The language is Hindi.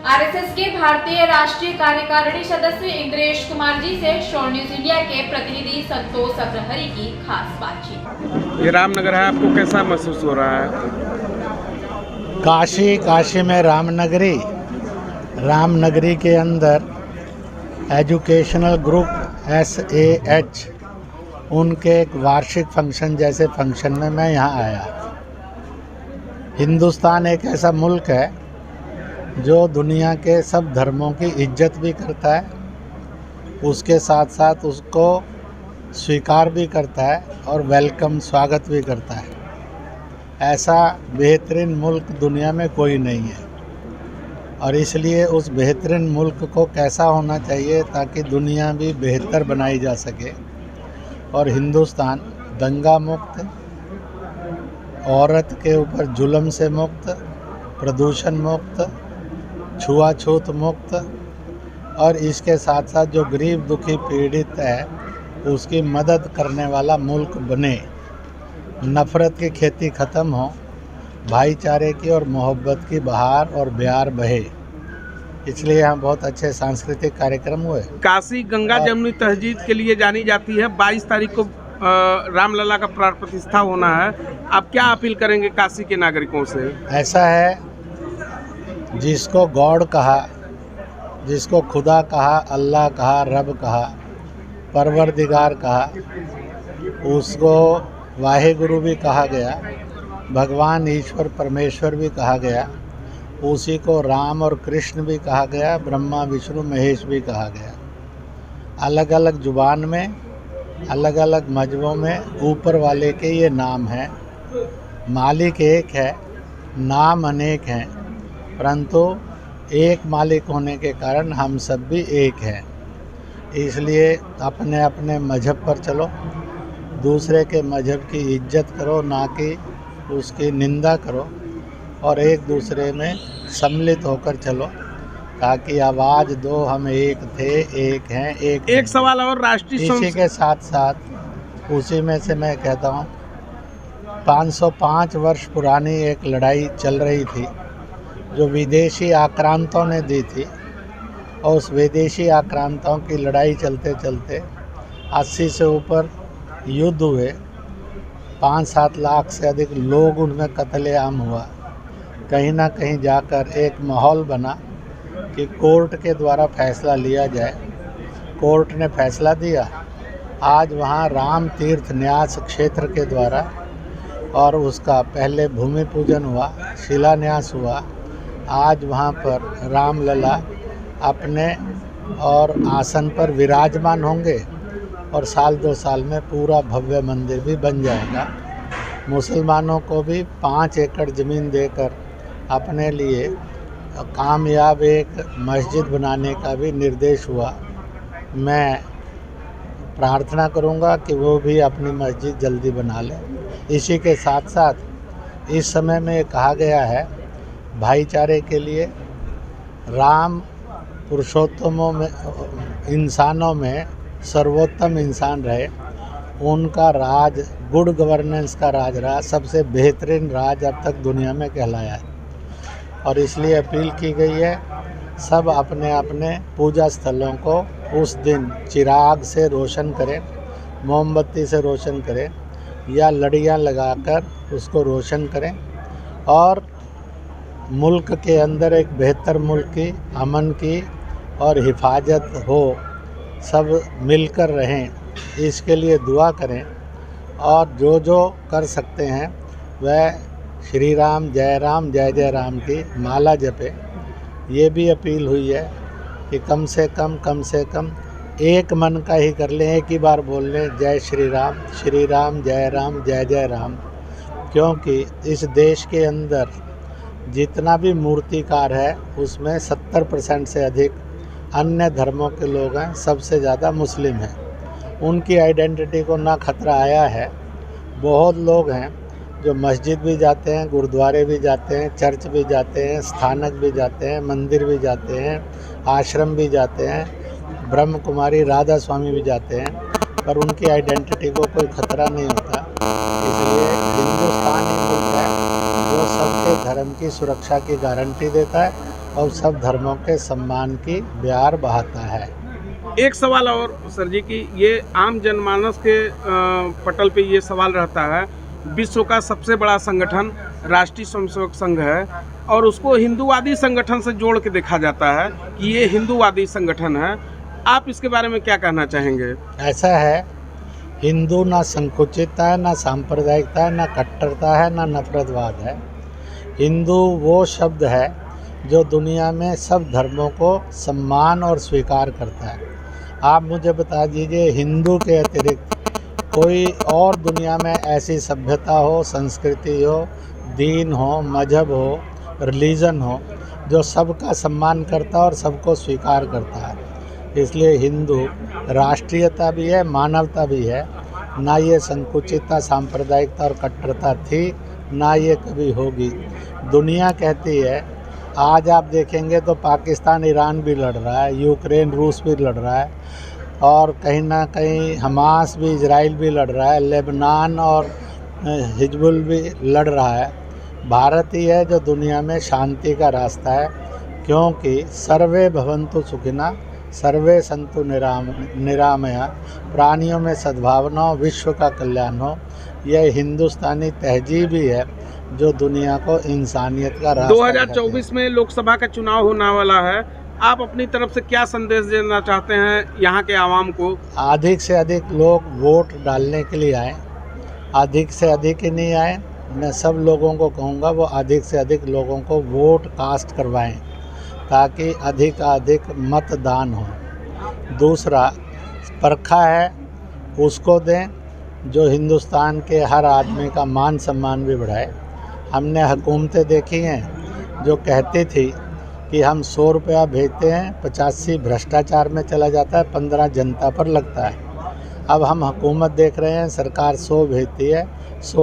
आरएसएस के भारतीय राष्ट्रीय कार्यकारिणी सदस्य इंद्रेश कुमार जी से शो न्यूज इंडिया के प्रतिनिधि संतोष अग्रहरी की खास बातचीत। ये रामनगर है, आपको कैसा महसूस हो रहा है? काशी में रामनगरी के अंदर एजुकेशनल ग्रुप SAH उनके एक वार्षिक फंक्शन जैसे फंक्शन में मैं यहाँ आया। हिंदुस्तान एक ऐसा मुल्क है जो दुनिया के सब धर्मों की इज्जत भी करता है, उसके साथ साथ उसको स्वीकार भी करता है और वेलकम स्वागत भी करता है। ऐसा बेहतरीन मुल्क दुनिया में कोई नहीं है और इसलिए उस बेहतरीन मुल्क को कैसा होना चाहिए ताकि दुनिया भी बेहतर बनाई जा सके और हिंदुस्तान दंगा मुक्त, औरत के ऊपर जुल्म से मुक्त, प्रदूषण मुक्त, छुआछूत मुक्त और इसके साथ साथ जो गरीब दुखी पीड़ित है उसकी मदद करने वाला मुल्क बने। नफ़रत की खेती ख़त्म हो, भाईचारे की और मोहब्बत की बहार और बयार बहे। इसलिए यहाँ बहुत अच्छे सांस्कृतिक कार्यक्रम हुए। काशी गंगा जमुनी तहजीब के लिए जानी जाती है। 22 तारीख को रामलला का प्राण प्रतिष्ठा होना है। आप क्या अपील करेंगे काशी के नागरिकों से? ऐसा है, जिसको गॉड कहा, जिसको खुदा कहा, अल्लाह कहा, रब कहा, परवरदिगार कहा, उसको वाहेगुरु भी कहा गया, भगवान ईश्वर परमेश्वर भी कहा गया, उसी को राम और कृष्ण भी कहा गया, ब्रह्मा विष्णु महेश भी कहा गया। अलग अलग जुबान में, अलग अलग मजहबों में ऊपर वाले के ये नाम हैं। मालिक एक है, नाम अनेक हैं, परंतु एक मालिक होने के कारण हम सब भी एक हैं। इसलिए अपने अपने मजहब पर चलो, दूसरे के मजहब की इज्जत करो, ना कि उसकी निंदा करो और एक दूसरे में सम्मिलित होकर चलो ताकि आवाज़ दो हम एक थे, एक हैं, एक सवाल और राष्ट्रीय इसी के साथ साथ उसी में से मैं कहता हूँ 505 वर्ष पुरानी एक लड़ाई चल रही थी जो विदेशी आक्रांतों ने दी थी और उस विदेशी आक्रांतों की लड़ाई चलते चलते 80 से ऊपर युद्ध हुए, 5-7 लाख से अधिक लोग उनमें कत्लेआम हुआ। कहीं ना कहीं जाकर एक माहौल बना कि कोर्ट के द्वारा फैसला लिया जाए। कोर्ट ने फैसला दिया। आज वहाँ राम तीर्थ न्यास क्षेत्र के द्वारा और उसका पहले भूमि पूजन हुआ, शिलान्यास हुआ। आज वहाँ पर रामलला अपने और आसन पर विराजमान होंगे और साल 2 साल में पूरा भव्य मंदिर भी बन जाएगा। मुसलमानों को भी 5 एकड़ ज़मीन देकर अपने लिए कामयाब एक मस्जिद बनाने का भी निर्देश हुआ। मैं प्रार्थना करूंगा कि वो भी अपनी मस्जिद जल्दी बना लें। इसी के साथ साथ इस समय में कहा गया है भाईचारे के लिए राम पुरुषोत्तमों में, इंसानों में सर्वोत्तम इंसान रहे, उनका राज गुड गवर्नेंस का राज रहा, सबसे बेहतरीन राज अब तक दुनिया में कहलाया है। और इसलिए अपील की गई है सब अपने अपने पूजा स्थलों को उस दिन चिराग से रोशन करें, मोमबत्ती से रोशन करें या लड़ियाँ लगाकर उसको रोशन करें और मुल्क के अंदर एक बेहतर मुल्क की, अमन की और हिफाजत हो, सब मिलकर रहें, इसके लिए दुआ करें और जो जो कर सकते हैं वह श्री राम जय राम की माला जपे। ये भी अपील हुई है कि कम से कम एक मन का ही कर लें, एक ही बार बोल लें जय श्री राम जय राम, क्योंकि इस देश के अंदर जितना भी मूर्तिकार है उसमें 70% से अधिक अन्य धर्मों के लोग हैं, सबसे ज़्यादा मुस्लिम हैं। उनकी आइडेंटिटी को ना खतरा आया है। बहुत लोग हैं जो मस्जिद भी जाते हैं, गुरुद्वारे भी जाते हैं, चर्च भी जाते हैं, स्थानक भी जाते हैं, मंदिर भी जाते हैं, आश्रम भी जाते हैं, ब्रह्म कुमारी राधा स्वामी भी जाते हैं, पर उनकी आइडेंटिटी को कोई खतरा नहीं होता। इसलिए हिंदुस्तान ही मुल्क है जो सबके धर्म की सुरक्षा की गारंटी देता है और सब धर्मों के सम्मान की बयार बहाता है। एक सवाल और सर जी कि ये आम जनमानस के पटल पे ये सवाल रहता है, विश्व का सबसे बड़ा संगठन राष्ट्रीय स्वयंसेवक संघ है और उसको हिंदूवादी संगठन से जोड़ के देखा जाता है कि ये हिंदूवादी संगठन है। आप इसके बारे में क्या कहना चाहेंगे? ऐसा है, हिंदू ना संकुचितता है, ना सांप्रदायिकता है, ना कट्टरता है, ना नफरतवाद है। हिंदू वो शब्द है जो दुनिया में सब धर्मों को सम्मान और स्वीकार करता है। आप मुझे बता दीजिए, हिंदू के अतिरिक्त कोई और दुनिया में ऐसी सभ्यता हो, संस्कृति हो, दीन हो, मजहब हो, रिलीजन हो जो सबका सम्मान करता है और सबको स्वीकार करता है। इसलिए हिंदू राष्ट्रीयता भी है, मानवता भी है। ना ये संकुचितता, सांप्रदायिकता और कट्टरता थी, ना ये कभी होगी। दुनिया कहती है, आज आप देखेंगे तो पाकिस्तान ईरान भी लड़ रहा है, यूक्रेन रूस भी लड़ रहा है और कहीं ना कहीं हमास भी इजराइल भी लड़ रहा है, लेबनान और हिजबुल भी लड़ रहा है। भारत ही है जो दुनिया में शांति का रास्ता है, क्योंकि सर्वे भवन्तु सुखिनः सर्वे सन्तु निरामया, प्राणियों में सद्भावना हो, विश्व का कल्याण हो। यह हिंदुस्तानी तहजीब ही है जो दुनिया को इंसानियत का रास्ता 2024 में लोकसभा का चुनाव होने वाला है। आप अपनी तरफ से क्या संदेश देना चाहते हैं यहाँ के आवाम को? अधिक से अधिक लोग वोट डालने के लिए आए, अधिक से अधिक ही नहीं आए। मैं सब लोगों को कहूँगा वो अधिक से अधिक लोगों को वोट कास्ट करवाएं ताकि अधिक मतदान हो। दूसरा, परखा है उसको दें जो हिंदुस्तान के हर आदमी का मान सम्मान भी बढ़ाए। हमने हुकूमतें देखी हैं जो कहती थी कि हम 100 रुपया भेजते हैं, 85 भ्रष्टाचार में चला जाता है, 15 जनता पर लगता है। अब हम हुकूमत देख रहे हैं, सरकार 100 भेजती है, 100